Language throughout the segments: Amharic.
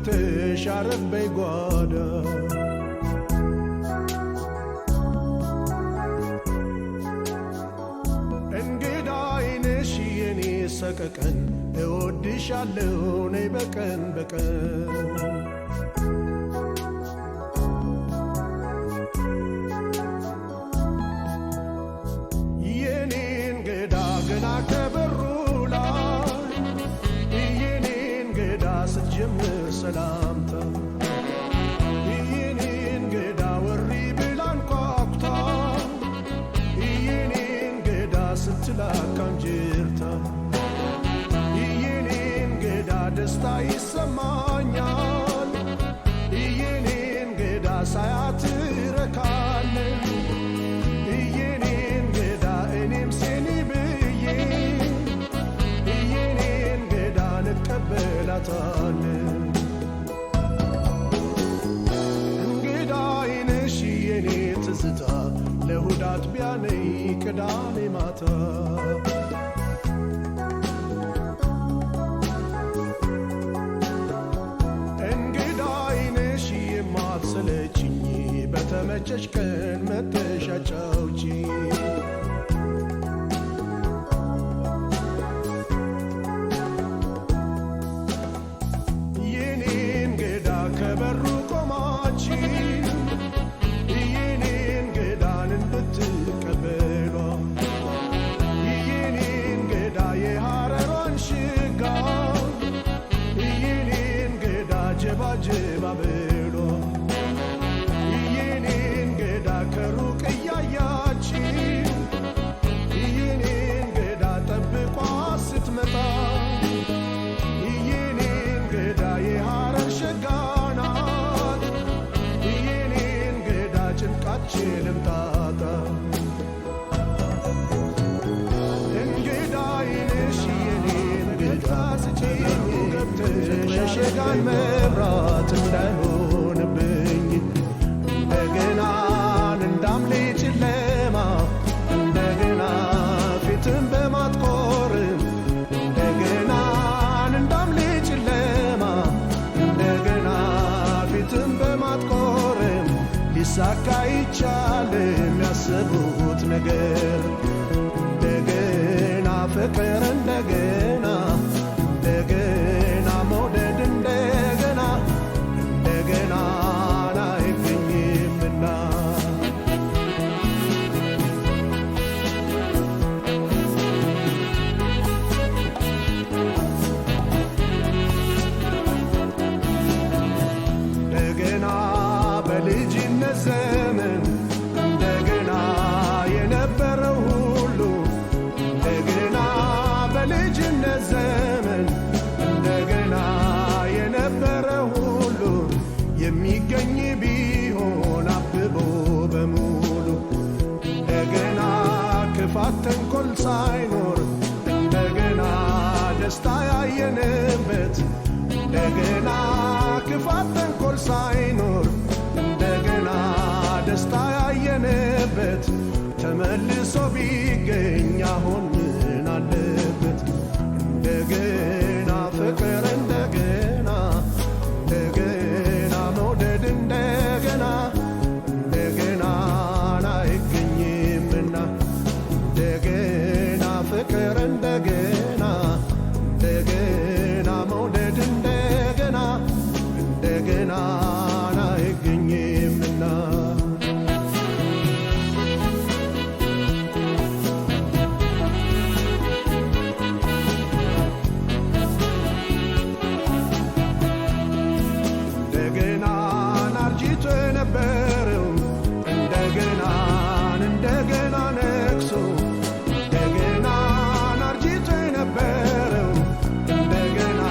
ገብተሽ አረፍ በይ ጓዳ እንግዳይ ነሽ የኔ ሰቀቀን እወድሻለሁ ነይ በቀን በቀን የኔ እንግዳ ገና ከበሩ ላይ የኔ እንግዳ ስትጀምር ሰላምታ የኔ እንግዳ ወሪ ብላ አንኳኩታ የኔ እንግዳ ስትላክ አንጀርታ የኔ እንግዳ ደስታ ይሰማኛል የኔ እንግዳ ሳያት ረካለሁ የኔ እንግዳ እኔም ሴኒ ብዬ የኔ እንግዳ ልቀበላታለሁ እንግዳዬ ነሽ የኔ ትዝታ ለእሑድ አጥቢያ ነይ ቅዳሜ ማታ እንግዳዬ ነሽ የማትሰለችኝ በተመቸሽ ቀን መተሽ አጫውቺኝ የኔ እንግዳ ከበሩ ቆማች የኔ እንግዳን እንድትቀበሏ የኔ እንግዳ የሐረሯን ሽጋ የኔ እንግዳ ጀባጀባ ብሏ የኔ እንግዳ ከሩቅ እያያች የኔ እንግዳ ጠብቋ ስትመጣ የኔ እንግዳ የሐረር ሸጋ ናት የኔ እንግዳ ጭንቃችንም ጣጣ እንግዳዬ ነሽ የኔ እንግዳ ስጪኝ ገብተሽ የሸጋን መብራት እንዳይሆንብኝ እንደገና እንዳምሌ ጨለማ እንደገና ፊትን በማጥቆርም እንደገና እንዳምሌ ጨለማ እንደገና ፊትን በማጥቆርም ሊሳካ ይቻልም ያሰቡት ነገር እንደገና ፍቅር እንደገና እንደገና መውደድ እንደገና እንደገና አይገኝምና እንደገና በልጅነት ዘመን እንደገና የነበረው ሁሉ እንደገና በልጅነት ዘመን እንደገና የነበረው ሁሉ የሚገኝ ቢሆን አብቦ በሙሉ እንደገና ክፋት ተንኮል ሳይኖር እንደገና ደስታ ያየንበት እንደገና ክፋት ተንኮል ሳይኖር እንደገና ደስታ ያየንበት ተመልሶ ቢገኝ አሁን ምን አለበት እንደገና ፍቅር እንደገና እንደገና መውደድ እንደገና እንደገና አይገኝምና እንደገና ፍቅር እንደገና እንደገና መውደድ እንደገና እንደገና አይገኝምና እንደገና አርጅቶ የነበረው እንደገና እንደገና ነግሶ እንደገና አርጅቶ የነበረው እንደገና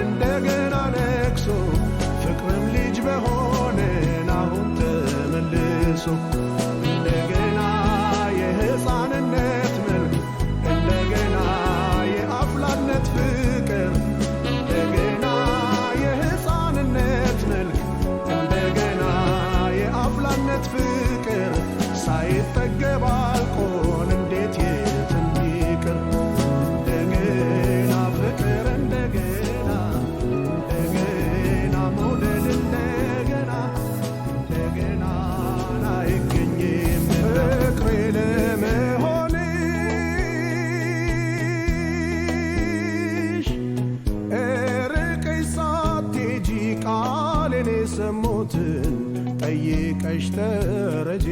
እንደገና ነግሶ ፍቅርም ጠይቀሽ ተረጂ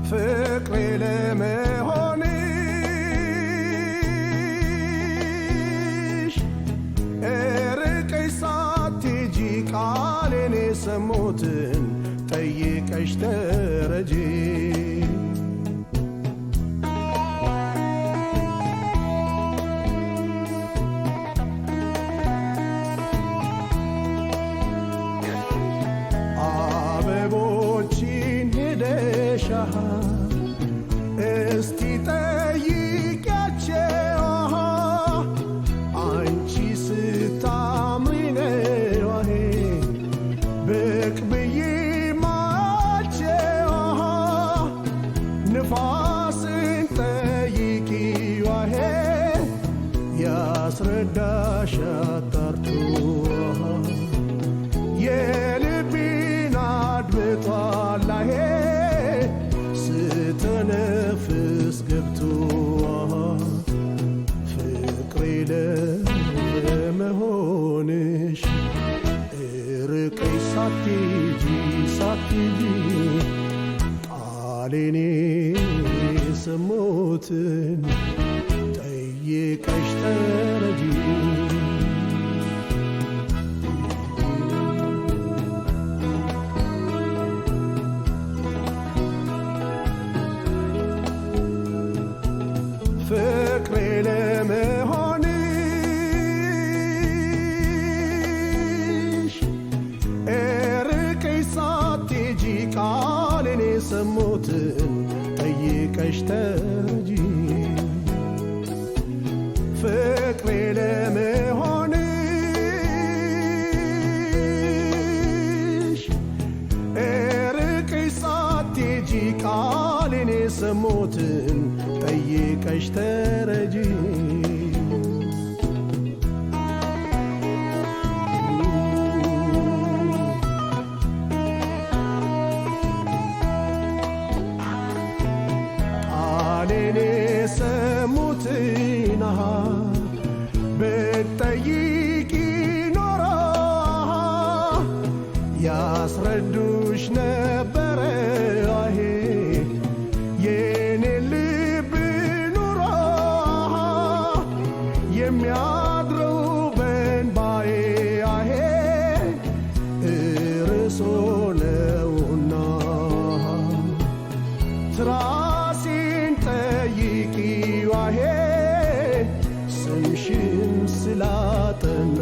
ፍቅሬ ለመሆንሽ ርቀሽ ሳትሄጂ ቃሌን የሰሙትን ጠይቀሽ ተረጂ አበቦችን ሄደሽ እስቲ ጠይቂያቸው አንቺ ስታምሪ ነው ብቅ ብዬ ማያቸው ንፋስን ጠይቂው ያስረዳሽ አጣርቶ የልቤን አድምጧል ስተነፍስ ገብቶ ፍቅሬ ለመሆንሽ ርቀሽ ሳትሄጂ ቃሌን የሰሙትን ጠይቀሽ ተረጂ ፍቅሬ ለመሆንሽ ርቀሽ ሳትሄጂ ቃሌን የሰሙትን ጠይቀሽ ተረጂ ፍቅሬ ለመሆንሽ ርቀሽ ሳትሄጂ ቃሌን የሰሙትን ጠይቀሽ ተረጂ ቃሌን የሰሙትን ብትጠይቂ ኖሮ ያስረዱሽ ነበረ የኔ ልብ ኑሮ የሚያድረው በእንባዬ እርሶ ነውና ትራሴን ጠይቂው ስምሽን ስላጠና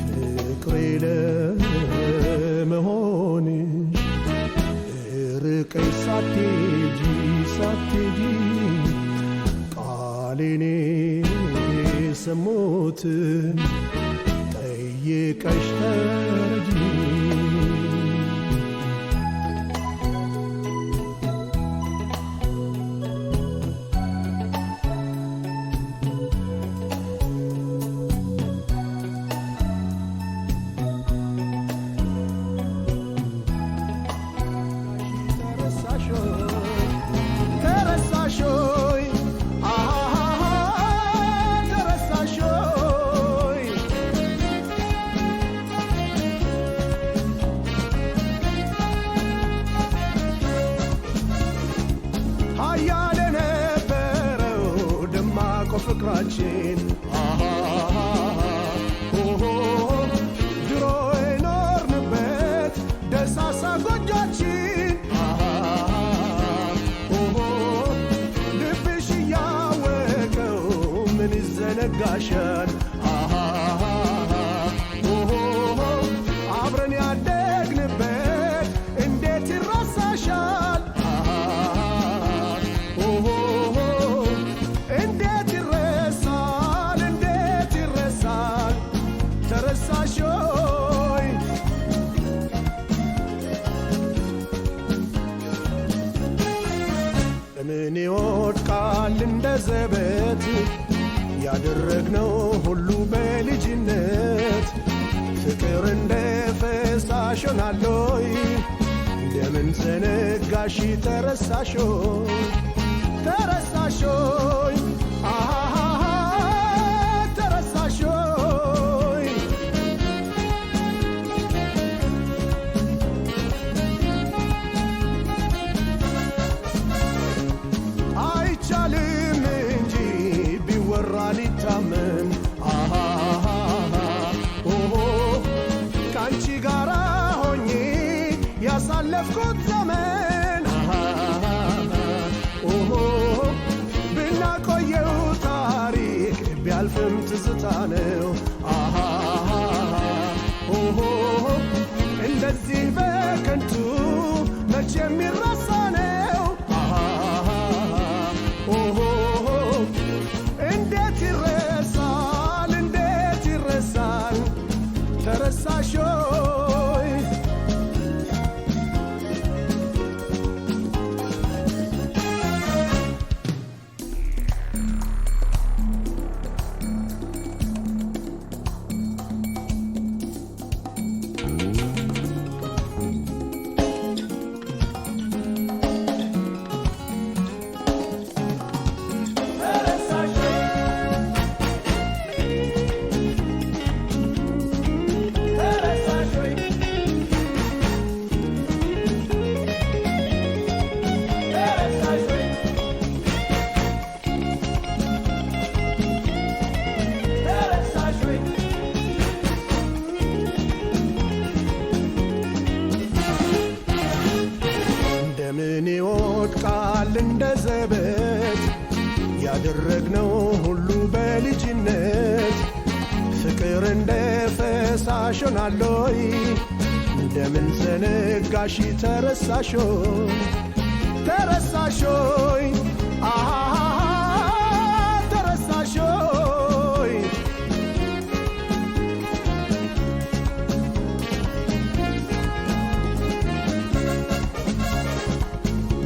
ፍቅሬ ለመሆንሽ ርቀሽ ሳትሄጂ ቃሌን የሰሙትን ጠይቀሽ ተረጂ ኃያል የነበረው ደማቁ ፍቅራችን ድሮ የኖርንበት ደሳሳ ጎጆችን ልብሽ እያወቀው ምን ይዘነጋሻል አብረን ያደግንበት እንዴት ይረሳሻል እንዴት ይረሳል ተረሳሾይ ለምን ይወድቃል እንደ ዘበት ያደረግነው ሁሉ በልጅነት ፍቅር እንደ ፈሳሽ ሆናለይ እንደምን ዘነጋሽ ተረሳሾይ ተረሳሾይ ተረሳሾይ ቢያልፍም ትዝታ ነው ኦሆ እንደዚህ በከንቱ መቼ የሚረሳ ነው ኦሆ እንዴት ይረሳል ተረሳሾይ እንደምን ይወድቃል እንደ ዘበት ያደረግነው ሁሉ በልጅነት ፍቅር እንደ ፈሳሽ ሆናለይ እንደምን ዘነጋሽ ተረሳሾይ ተረሳሾይ ተረሳሾይ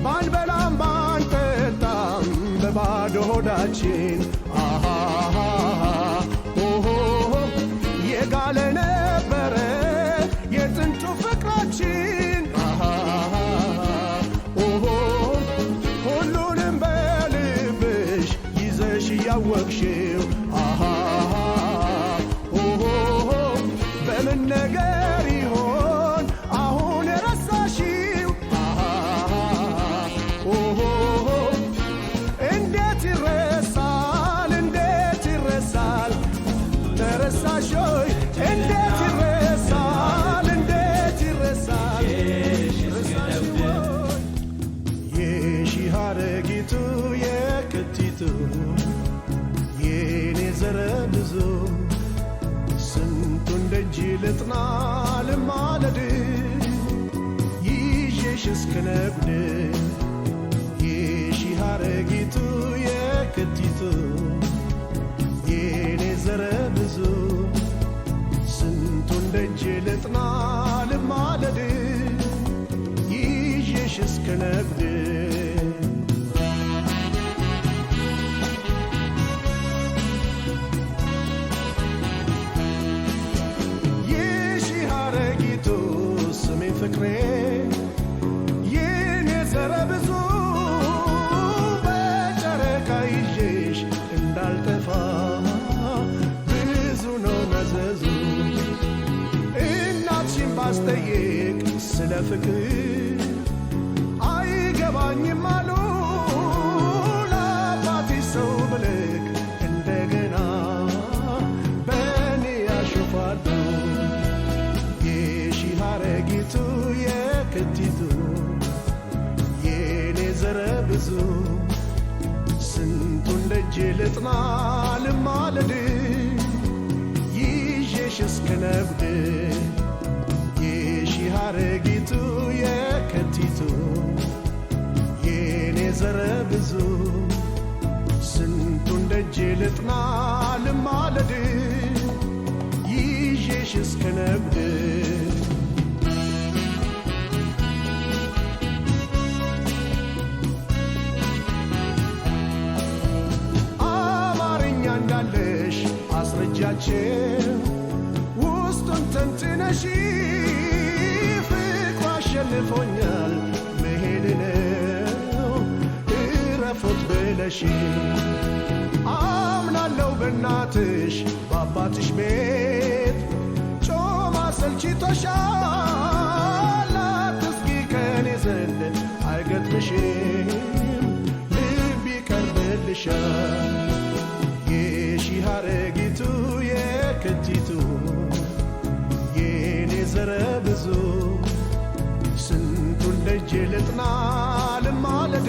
ባንበላም ባንጠጣም በባዶ ሆዳችን ኦሆ የጋለ ነበረ የጥንቱ ፍቅራችን ኦሆ ሁሉንም በልብሽ ይዘሽ እያወቅሽው ኦሆ በምን ነገር ይሆን አሁን የረሳሽው ኦሆ እንዴት ይረሳል ተረሳሾይ እንዴት ይረሳል የሺህ ሐረጊቱ የክቲቱ የኔ ዘረ ብዙ ስንቱን ደጅ ልጥና ልማለድ ይዤሽ እስክነጉድ የሺህ ሐረጊቱ የክቲቱ የኔ ዘረ ብዙ ስንቱን ደጅ ልጥና ልማለድ ይዤሽ እስክነጉድ የሺህ ሐረጊቱ ስሜን ፍቅሬ የኔ ዘረ ብዙ በጨረቃ ይዤሽ እንዳልጠፋ ብዙ ነው መዘዙ እናትሽን ባስጠይቅ ስለ ፍቅር አይገባኝም አሉ ለአባትሽ ሰው ብልክ እንደገና በእኔ ያሾፋሉ የሺህ ሐረጊቱ የክቲቱ የኔ ዘረ ብዙ ስንቱን ደጅ ልጥና ልማለድ ይዤሽ እስክነጉድ የሺህ ሐረጊቱ የክቲቱ የኔ ዘረ ብዙ ስንቱን ደጅ ልጥና ልማለድ ይዤሽ እስክነጉድ አማርኛ እንዳለሽ አስረጃችን ውስጡን ተንትነሽ ፍቅሩ አሸንፎኛል መሄድ ነው እረፉት ብለሽ አምናለው በእናትሽ በአባትሽ ቤት ጮማ ሰልችቶሻል አትስጊ ከኔ ዘንድ አይገጥምሽም ልብ ይቀርብልሻል የሺህ ሐረጊቱ የክቲቱ የኔ ዘረ ብዙ ስንቱን ደጅ ልጥና ልማለድ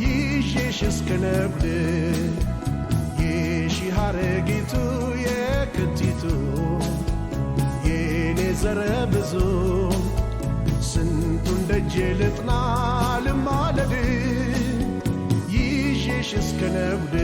ይዤሽ እስክነጉድ ያረጊቱ የክቲቱ የኔ ዘረ ብዙ ስንቱን ደጄ ልጥና ልማለድ ይዤሽ እስከ ነጉድ